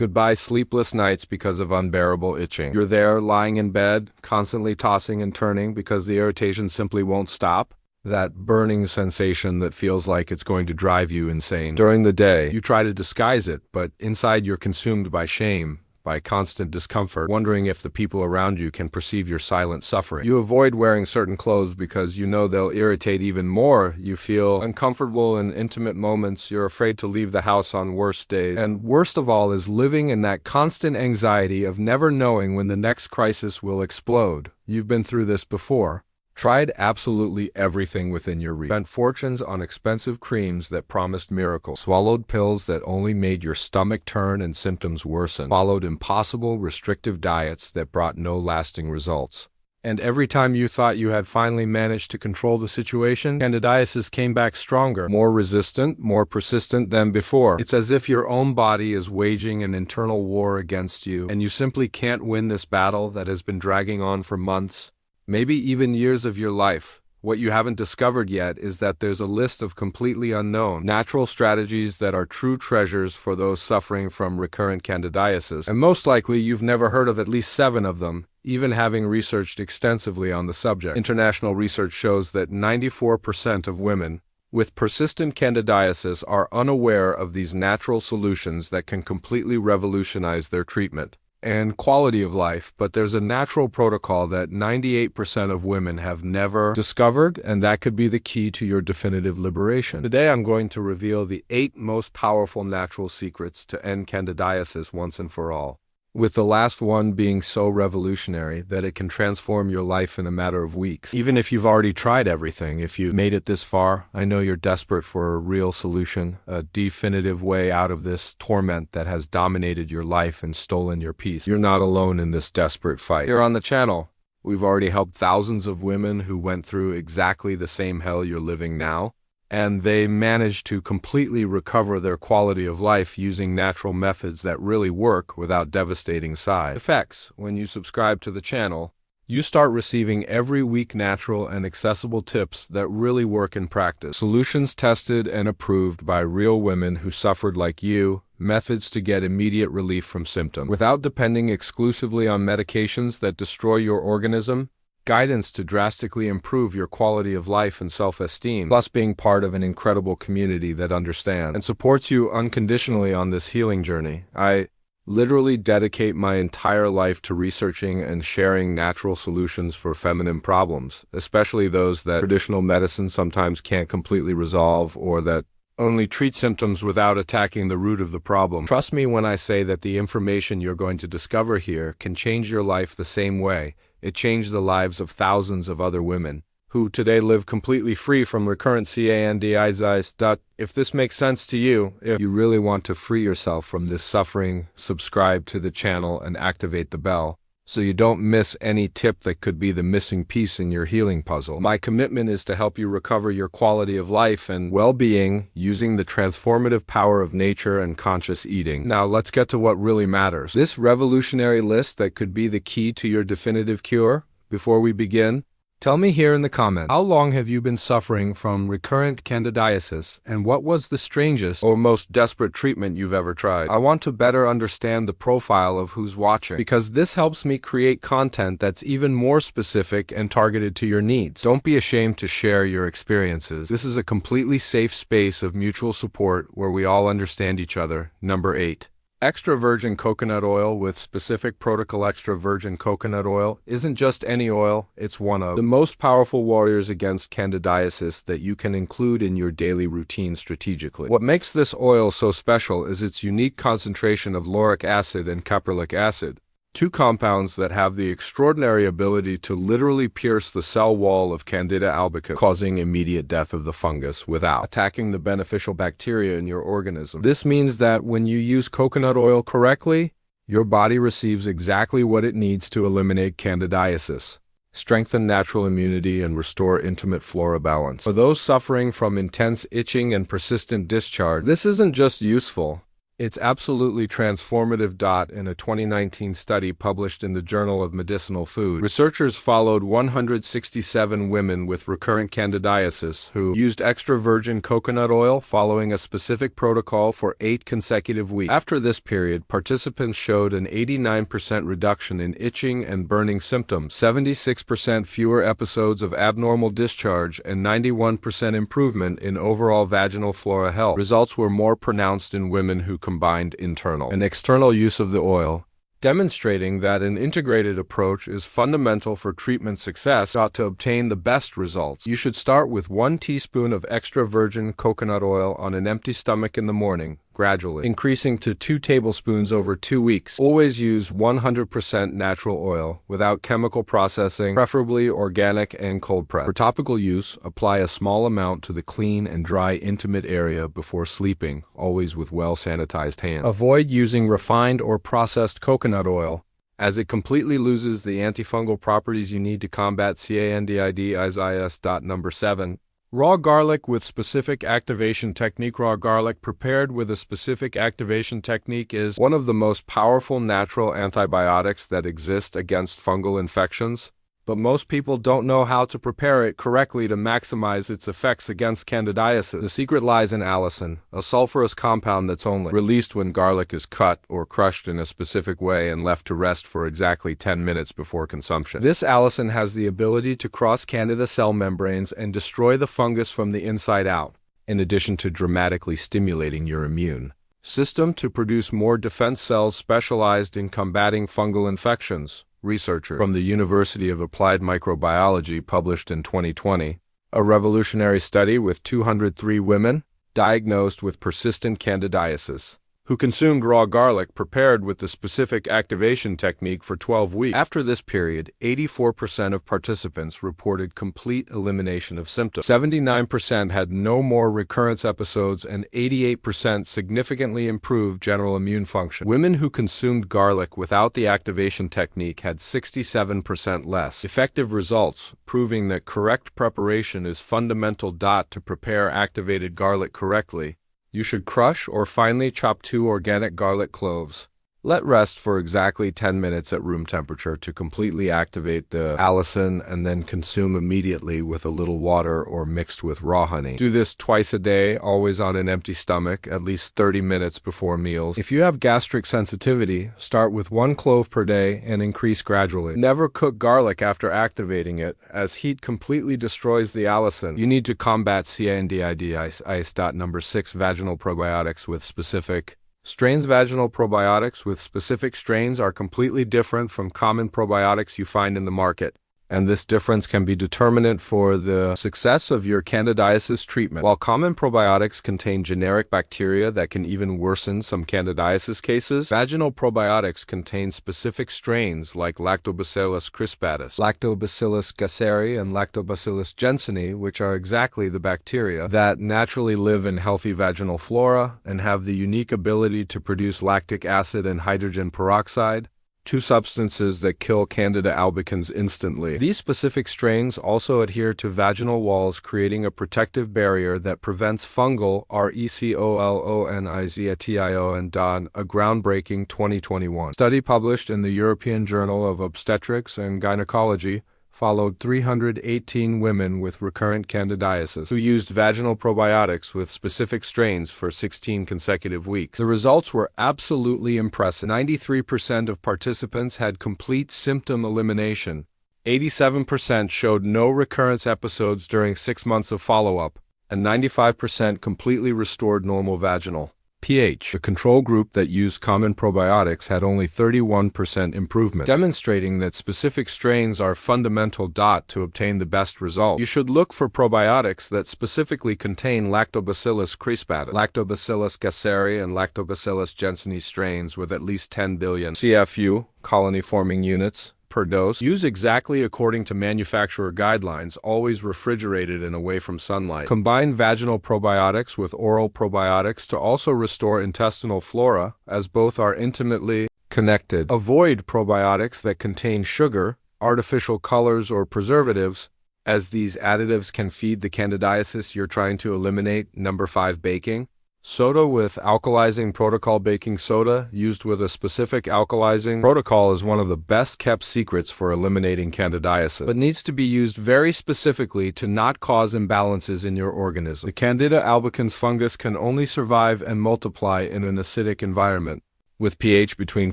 Goodbye sleepless nights because of unbearable itching. You're there, lying in bed, constantly tossing and turning because the irritation simply won't stop. That burning sensation that feels like it's going to drive you insane. During the day, you try to disguise it, but inside you're consumed by shame, by constant discomfort, wondering if the people around you can perceive your silent suffering. You avoid wearing certain clothes because you know they'll irritate even more. You feel uncomfortable in intimate moments. You're afraid to leave the house on worst days. And worst of all is living in that constant anxiety of never knowing when the next crisis will explode. You've been through this before. Tried absolutely everything within your reach. Spent fortunes on expensive creams that promised miracles. Swallowed pills that only made your stomach turn and symptoms worsen. Followed impossible restrictive diets that brought no lasting results. And every time you thought you had finally managed to control the situation, candidiasis came back stronger, more resistant, more persistent than before. It's as if your own body is waging an internal war against you, and you simply can't win this battle that has been dragging on for months, maybe even years of your life. What you haven't discovered yet is that there's a list of completely unknown natural strategies that are true treasures for those suffering from recurrent candidiasis. And most likely you've never heard of at least 7 of them, even having researched extensively on the subject. International research shows that 94% of women with persistent candidiasis are unaware of these natural solutions that can completely revolutionize their treatment and quality of life, but there's a natural protocol that 98% of women have never discovered, and that could be the key to your definitive liberation. Today I'm going to reveal the 8 most powerful natural secrets to end candidiasis once and for all, with the last one being so revolutionary that it can transform your life in a matter of weeks. Even if you've already tried everything, if you made it this far, I know you're desperate for a real solution, a definitive way out of this torment that has dominated your life and stolen your peace. You're not alone in this desperate fight. Here on the channel, we've already helped thousands of women who went through exactly the same hell you're living now, and they managed to completely recover their quality of life using natural methods that really work without devastating side effects. When you subscribe to the channel, you start receiving every week natural and accessible tips that really work in practice. Solutions tested and approved by real women who suffered like you, methods to get immediate relief from symptoms without depending exclusively on medications that destroy your organism, guidance to drastically improve your quality of life and self-esteem, plus being part of an incredible community that understands and supports you unconditionally on this healing journey. I literally dedicate my entire life to researching and sharing natural solutions for feminine problems, especially those that traditional medicine sometimes can't completely resolve or that only treat symptoms without attacking the root of the problem. Trust me when I say that the information you're going to discover here can change your life the same way it changed the lives of thousands of other women who today live completely free from recurrent candidiasis. If this makes sense to you, if you really want to free yourself from this suffering, subscribe to the channel and activate the bell so you don't miss any tip that could be the missing piece in your healing puzzle. My commitment is to help you recover your quality of life and well-being using the transformative power of nature and conscious eating. Now let's get to what really matters. This revolutionary list that could be the key to your definitive cure. Before we begin, tell me here in the comments, how long have you been suffering from recurrent candidiasis, and what was the strangest or most desperate treatment you've ever tried? I want to better understand the profile of who's watching, because this helps me create content that's even more specific and targeted to your needs. Don't be ashamed to share your experiences. This is a completely safe space of mutual support where we all understand each other. Number 8. Extra virgin coconut oil with specific protocol. Extra virgin coconut oil isn't just any oil, it's one of the most powerful warriors against candidiasis that you can include in your daily routine strategically. What makes this oil so special is its unique concentration of lauric acid and caprylic acid, 2 compounds that have the extraordinary ability to literally pierce the cell wall of Candida albicans, causing immediate death of the fungus without attacking the beneficial bacteria in your organism. This means that when you use coconut oil correctly, your body receives exactly what it needs to eliminate candidiasis, strengthen natural immunity, and restore intimate flora balance. For those suffering from intense itching and persistent discharge, this isn't just useful. It's absolutely transformative. In a 2019 study published in the Journal of Medicinal Food, researchers followed 167 women with recurrent candidiasis who used extra virgin coconut oil following a specific protocol for 8 consecutive weeks. After this period, participants showed an 89% reduction in itching and burning symptoms, 76% fewer episodes of abnormal discharge, and 91% improvement in overall vaginal flora health. Results were more pronounced in women who combined internal and external use of the oil, demonstrating that an integrated approach is fundamental for treatment success. To obtain the best results, you should start with 1 teaspoon of extra virgin coconut oil on an empty stomach in the morning, gradually increasing to 2 tablespoons over 2 weeks. Always use 100% natural oil without chemical processing, preferably organic and cold press. For topical use, apply a small amount to the clean and dry intimate area before sleeping, always with well-sanitized hands. Avoid using refined or processed coconut oil, as it completely loses the antifungal properties you need to combat Candidiasis. Number 7. Raw garlic with specific activation technique. Raw garlic prepared with a specific activation technique is one of the most powerful natural antibiotics that exist against fungal infections, but most people don't know how to prepare it correctly to maximize its effects against candidiasis. The secret lies in allicin, a sulfurous compound that's only released when garlic is cut or crushed in a specific way and left to rest for exactly 10 minutes before consumption. This allicin has the ability to cross Candida cell membranes and destroy the fungus from the inside out, in addition to dramatically stimulating your immune system to produce more defense cells specialized in combating fungal infections. Researcher from the University of Applied Microbiology published in 2020, a revolutionary study with 203 women diagnosed with persistent candidiasis, who consumed raw garlic prepared with the specific activation technique for 12 weeks. After this period, 84% of participants reported complete elimination of symptoms. 79% had no more recurrence episodes, and 88% significantly improved general immune function. Women who consumed garlic without the activation technique had 67% less effective results, proving that correct preparation is fundamental. To prepare activated garlic correctly, you should crush or finely chop 2 organic garlic cloves. Let rest for exactly 10 minutes at room temperature to completely activate the allicin, and then consume immediately with a little water or mixed with raw honey. Do this twice a day, always on an empty stomach, at least 30 minutes before meals. If you have gastric sensitivity, start with 1 clove per day and increase gradually. Never cook garlic after activating it, as heat completely destroys the allicin. You need to combat Candidiasis. Number 6. Vaginal probiotics with specific strains. Vaginal probiotics with specific strains are completely different from common probiotics you find in the market, and this difference can be determinant for the success of your candidiasis treatment. While common probiotics contain generic bacteria that can even worsen some candidiasis cases, vaginal probiotics contain specific strains like Lactobacillus crispatus, Lactobacillus gasseri, and Lactobacillus jensenii, which are exactly the bacteria that naturally live in healthy vaginal flora and have the unique ability to produce lactic acid and hydrogen peroxide, 2 substances that kill Candida albicans instantly. These specific strains also adhere to vaginal walls, creating a protective barrier that prevents fungal recolonization. A groundbreaking 2021 study published in the European Journal of Obstetrics and Gynecology followed 318 women with recurrent candidiasis who used vaginal probiotics with specific strains for 16 consecutive weeks. The results were absolutely impressive. 93% of participants had complete symptom elimination. 87% showed no recurrence episodes during 6 months of follow-up, and 95% completely restored normal vaginal pH. The control group that used common probiotics had only 31% improvement, demonstrating that specific strains are fundamental. To obtain the best result, you should look for probiotics that specifically contain Lactobacillus crispatus, Lactobacillus gasseri, and Lactobacillus jensenii strains with at least 10 billion CFU, colony-forming units, per dose. Use exactly according to manufacturer guidelines, always refrigerated and away from sunlight. Combine vaginal probiotics with oral probiotics to also restore intestinal flora, as both are intimately connected. Avoid probiotics that contain sugar, artificial colors, or preservatives, as these additives can feed the candidiasis you're trying to eliminate. Number 5. Baking. Soda with alkalizing protocol. Baking soda used with a specific alkalizing protocol is one of the best kept secrets for eliminating candidiasis, but needs to be used very specifically to not cause imbalances in your organism. The Candida albicans fungus can only survive and multiply in an acidic environment, with pH between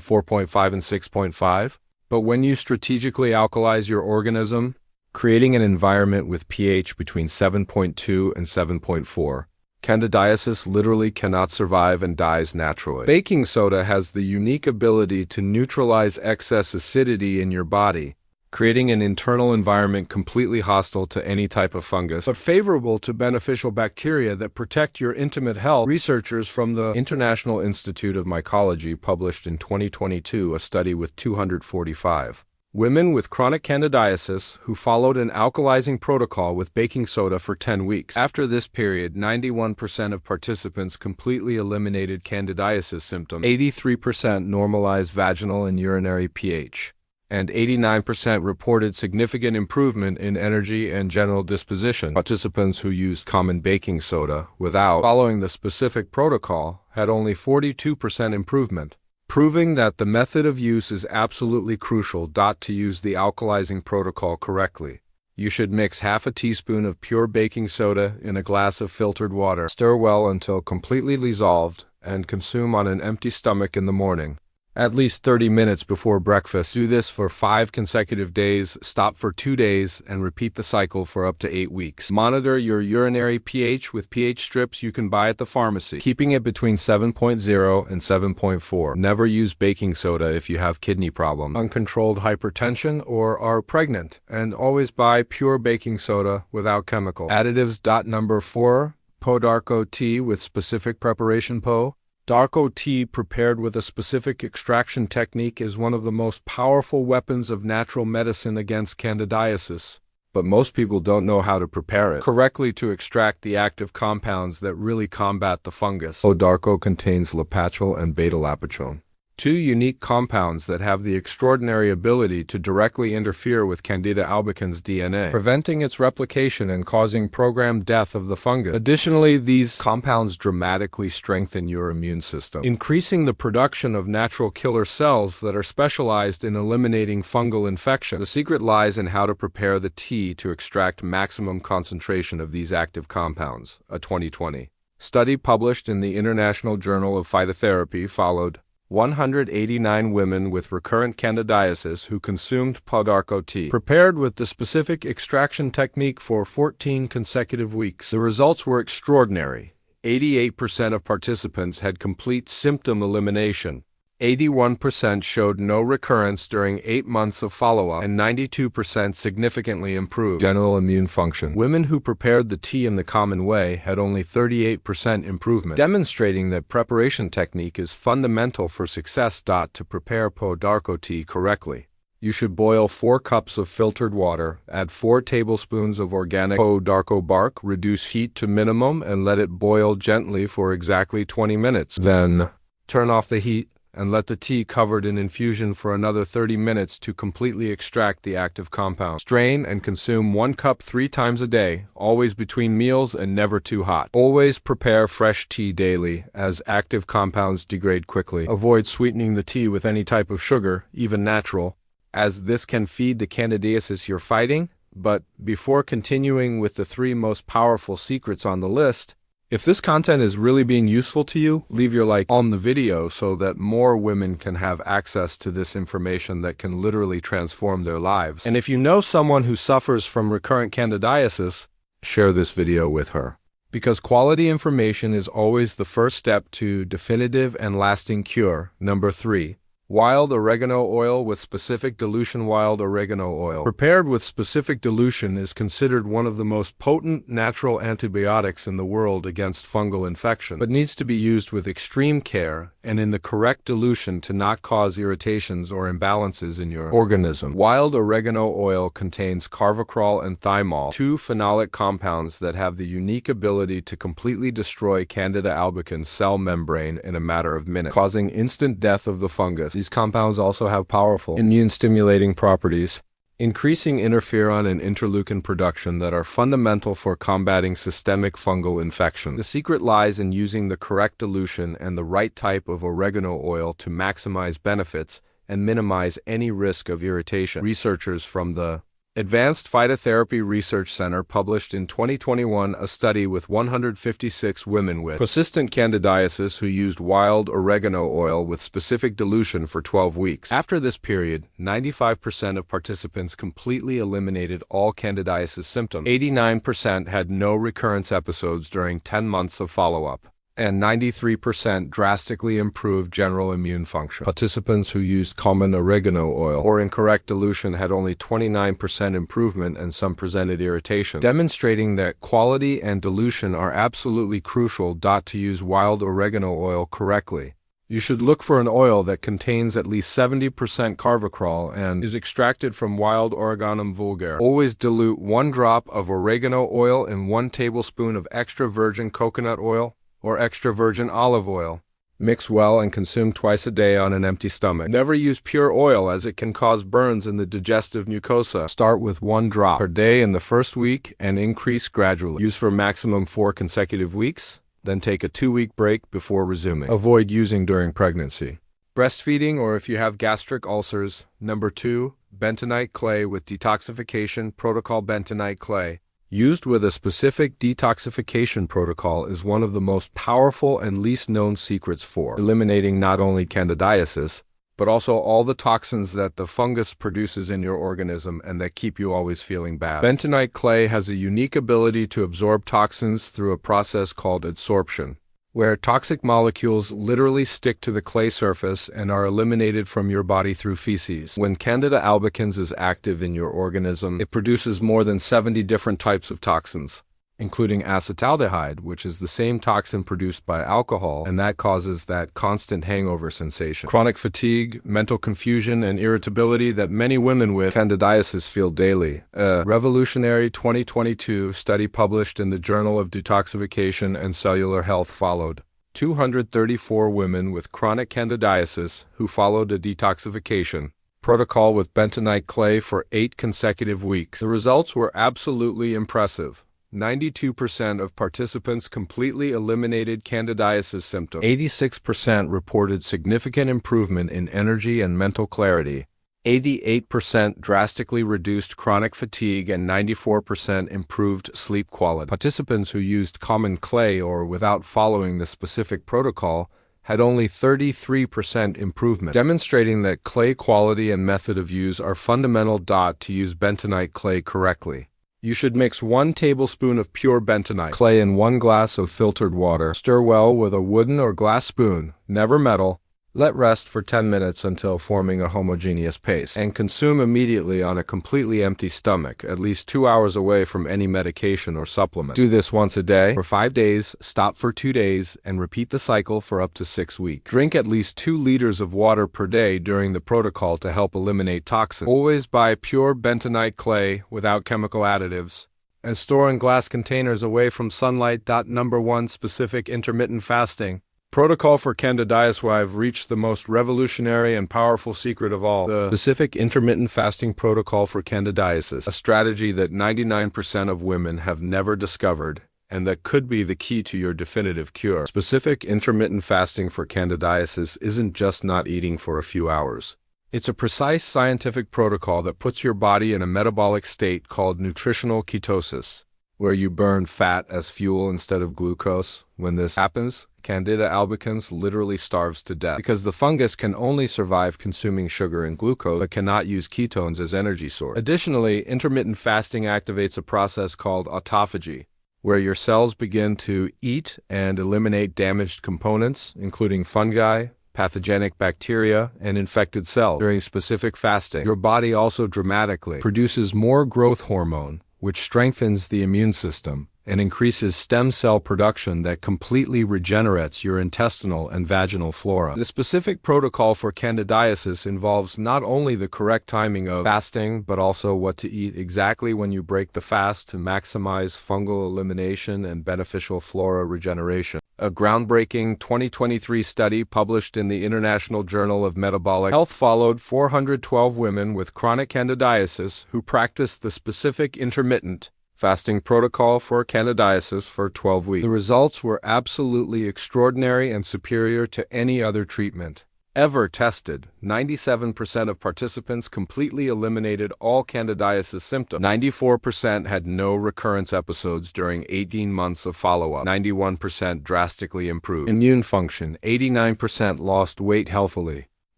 4.5 and 6.5. But when you strategically alkalize your organism, creating an environment with pH between 7.2 and 7.4, candidiasis literally cannot survive and dies naturally. Baking soda has the unique ability to neutralize excess acidity in your body, creating an internal environment completely hostile to any type of fungus, but favorable to beneficial bacteria that protect your intimate health. Researchers from the International Institute of Mycology published in 2022 a study with 245 women with chronic candidiasis who followed an alkalizing protocol with baking soda for 10 weeks. After this period, 91% of participants completely eliminated candidiasis symptoms, 83% normalized vaginal and urinary pH, and 89% reported significant improvement in energy and general disposition. Participants who used common baking soda without following the specific protocol had only 42% improvement, proving that the method of use is absolutely crucial. To use the alkalizing protocol correctly, you should mix half a teaspoon of pure baking soda in a glass of filtered water. Stir well until completely dissolved and consume on an empty stomach in the morning, at least 30 minutes before breakfast. Do this for 5 consecutive days, stop for 2 days, and repeat the cycle for up to 8 weeks. Monitor your urinary pH with pH strips you can buy at the pharmacy, keeping it between 7.0 and 7.4. Never use baking soda if you have kidney problems, uncontrolled hypertension, or are pregnant, and always buy pure baking soda without chemical additives. Number 4. Podarco tea with specific preparation. Darko tea prepared with a specific extraction technique is one of the most powerful weapons of natural medicine against candidiasis, but most people don't know how to prepare it correctly to extract the active compounds that really combat the fungus. Podarco contains lapachol and beta-lapachone, 2 unique compounds that have the extraordinary ability to directly interfere with Candida albicans DNA, preventing its replication and causing programmed death of the fungus. Additionally, these compounds dramatically strengthen your immune system, increasing the production of natural killer cells that are specialized in eliminating fungal infection. The secret lies in how to prepare the tea to extract maximum concentration of these active compounds. A 2020 study published in the International Journal of Phytotherapy followed 189 women with recurrent candidiasis who consumed Podarco tea, prepared with the specific extraction technique for 14 consecutive weeks. The results were extraordinary. 88% of participants had complete symptom elimination. 81% showed no recurrence during 8 months of follow-up, and 92% significantly improved general immune function. Women who prepared the tea in the common way had only 38% improvement, demonstrating that preparation technique is fundamental for success. To prepare Podarco tea correctly, you should boil 4 cups of filtered water, add 4 tablespoons of organic Podarco bark, reduce heat to minimum, and let it boil gently for exactly 20 minutes. Then, turn off the heat and let the tea covered in infusion for another 30 minutes to completely extract the active compound. Strain and consume 1 cup 3 times a day, always between meals and never too hot. Always prepare fresh tea daily, as active compounds degrade quickly. Avoid sweetening the tea with any type of sugar, even natural, as this can feed the candidiasis you're fighting. But before continuing with the 3 most powerful secrets on the list, if this content is really being useful to you, leave your like on the video so that more women can have access to this information that can literally transform their lives. And if you know someone who suffers from recurrent candidiasis, share this video with her, because quality information is always the first step to definitive and lasting cure. Number 3. Wild oregano oil with specific dilution. Wild oregano oil, prepared with specific dilution, is considered one of the most potent natural antibiotics in the world against fungal infection, but needs to be used with extreme care and in the correct dilution to not cause irritations or imbalances in your organism. Wild oregano oil contains carvacrol and thymol, 2 phenolic compounds that have the unique ability to completely destroy Candida albicans cell membrane in a matter of minutes, causing instant death of the fungus. These compounds also have powerful immune-stimulating properties, increasing interferon and interleukin production that are fundamental for combating systemic fungal infections. The secret lies in using the correct dilution and the right type of oregano oil to maximize benefits and minimize any risk of irritation. Researchers from the Advanced Phytotherapy Research Center published in 2021 a study with 156 women with persistent candidiasis who used wild oregano oil with specific dilution for 12 weeks. After this period, 95% of participants completely eliminated all candidiasis symptoms. 89% had no recurrence episodes during 10 months of follow-up, and 93% drastically improved general immune function. Participants who used common oregano oil or incorrect dilution had only 29% improvement, and some presented irritation, demonstrating that quality and dilution are absolutely crucial. To use wild oregano oil correctly, you should look for an oil that contains at least 70% carvacrol and is extracted from wild Oreganum vulgare. Always dilute 1 drop of oregano oil in 1 tablespoon of extra virgin coconut oil or extra virgin olive oil. Mix well and consume twice a day on an empty stomach. Never use pure oil as it can cause burns in the digestive mucosa. Start with 1 drop per day in the first week and increase gradually. Use for maximum 4 consecutive weeks, then take a 2-week break before resuming. Avoid using during pregnancy. Breastfeeding or if you have gastric ulcers. Number 2, bentonite clay with detoxification protocol. Bentonite clay, used with a specific detoxification protocol, is one of the most powerful and least known secrets for eliminating not only candidiasis, but also all the toxins that the fungus produces in your organism and that keep you always feeling bad. Bentonite clay has a unique ability to absorb toxins through a process called adsorption, where toxic molecules literally stick to the clay surface and are eliminated from your body through feces. When Candida albicans is active in your organism, it produces more than 70 different types of toxins, including acetaldehyde, which is the same toxin produced by alcohol, and that causes that constant hangover sensation, chronic fatigue, mental confusion, and irritability that many women with candidiasis feel daily. A revolutionary 2022 study published in the Journal of Detoxification and Cellular Health followed 234 women with chronic candidiasis who followed a detoxification protocol with bentonite clay for 8 consecutive weeks. The results were absolutely impressive. 92% of participants completely eliminated candidiasis symptoms. 86% reported significant improvement in energy and mental clarity. 88% drastically reduced chronic fatigue, and 94% improved sleep quality. Participants who used common clay or without following the specific protocol had only 33% improvement, demonstrating that clay quality and method of use are fundamental. To use bentonite clay correctly, you should mix 1 tablespoon of pure bentonite clay in 1 glass of filtered water. Stir well with a wooden or glass spoon, never metal. Let rest for 10 minutes until forming a homogeneous paste, and consume immediately on a completely empty stomach, at least 2 hours away from any medication or supplement. Do this once a day for 5 days, stop for 2 days, and repeat the cycle for up to 6 weeks. Drink at least 2 liters of water per day during the protocol to help eliminate toxins. Always buy pure bentonite clay without chemical additives, and store in glass containers away from sunlight. Number 1, specific intermittent fasting protocol for candidiasis. I've reached the most revolutionary and powerful secret of all, the specific intermittent fasting protocol for candidiasis, a strategy that 99% of women have never discovered and that could be the key to your definitive cure. Specific intermittent fasting for candidiasis isn't just not eating for a few hours. It's a precise scientific protocol that puts your body in a metabolic state called nutritional ketosis, where you burn fat as fuel instead of glucose. When this happens, Candida albicans literally starves to death because the fungus can only survive consuming sugar and glucose but cannot use ketones as energy source. Additionally, intermittent fasting activates a process called autophagy, where your cells begin to eat and eliminate damaged components, including fungi, pathogenic bacteria, and infected cells. During specific fasting, your body also dramatically produces more growth hormone, which strengthens the immune system and increases stem cell production that completely regenerates your intestinal and vaginal flora. The specific protocol for candidiasis involves not only the correct timing of fasting, but also what to eat exactly when you break the fast to maximize fungal elimination and beneficial flora regeneration. A groundbreaking 2023 study published in the International Journal of Metabolic Health followed 412 women with chronic candidiasis who practiced the specific intermittent fasting protocol for candidiasis for 12 weeks. The results were absolutely extraordinary and superior to any other treatment ever tested. 97% of participants completely eliminated all candidiasis symptoms. 94% had no recurrence episodes during 18 months of follow-up. 91% drastically improved immune function. 89% lost weight healthily.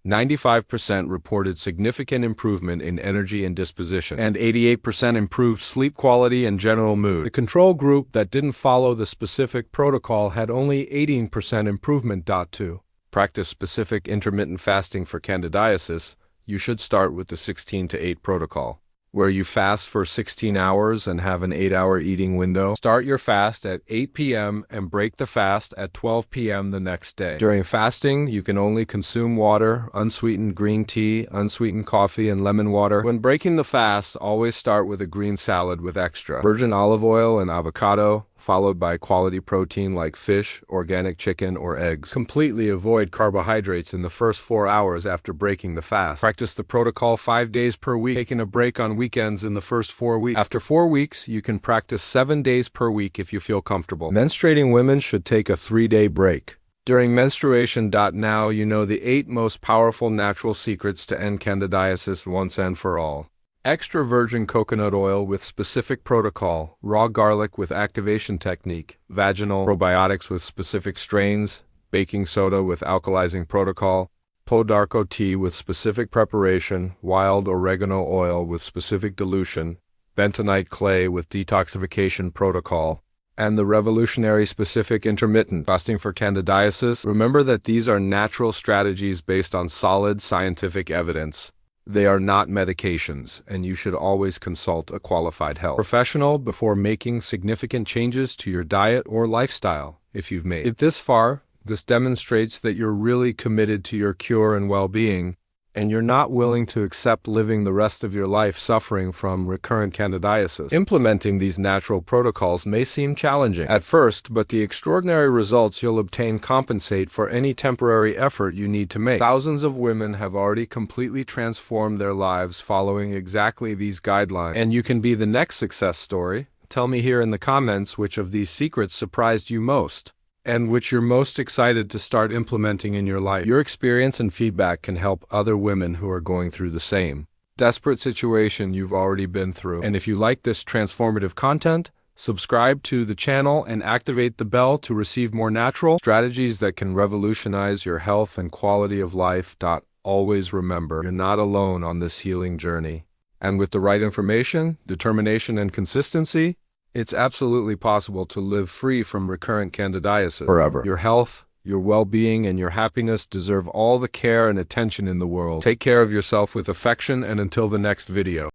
95% reported significant improvement in energy and disposition, and 88% improved sleep quality and general mood. The control group that didn't follow the specific protocol had only 18% improvement. To practice specific intermittent fasting for candidiasis, you should start with the 16-8 protocol, where you fast for 16 hours and have an 8-hour eating window. Start your fast at 8 p.m. and break the fast at 12 p.m. the next day. During fasting, you can only consume water, unsweetened green tea, unsweetened coffee, and lemon water. When breaking the fast, always start with a green salad with extra virgin olive oil and avocado, followed by quality protein like fish, organic chicken, or eggs. Completely avoid carbohydrates in the first 4 hours after breaking the fast. Practice the protocol 5 days per week, taking a break on weekends in the first 4 weeks. After 4 weeks, you can practice 7 days per week if you feel comfortable. Menstruating women should take a 3-day break. During menstruation. Now you know the 8 most powerful natural secrets to end candidiasis once and for all. Extra virgin coconut oil with specific protocol, raw garlic with activation technique, vaginal probiotics with specific strains, baking soda with alkalizing protocol, Podarco tea with specific preparation, wild oregano oil with specific dilution, bentonite clay with detoxification protocol, and the revolutionary specific intermittent fasting for candidiasis. Remember that these are natural strategies based on solid scientific evidence. They are not medications, and you should always consult a qualified health professional before making significant changes to your diet or lifestyle. If you've made it this far, this demonstrates that you're really committed to your cure and well-being, and you're not willing to accept living the rest of your life suffering from recurrent candidiasis. Implementing these natural protocols may seem challenging at first, but the extraordinary results you'll obtain compensate for any temporary effort you need to make. Thousands of women have already completely transformed their lives following exactly these guidelines, and you can be the next success story. Tell me here in the comments which of these secrets surprised you most, and which you're most excited to start implementing in your life. Your experience and feedback can help other women who are going through the same desperate situation you've already been through. And if you like this transformative content, subscribe to the channel and activate the bell to receive more natural strategies that can revolutionize your health and quality of life. Always remember, you're not alone on this healing journey. And with the right information, determination, and consistency, it's absolutely possible to live free from recurrent candidiasis forever. Your health, your well-being, and your happiness deserve all the care and attention in the world. Take care of yourself with affection, and until the next video.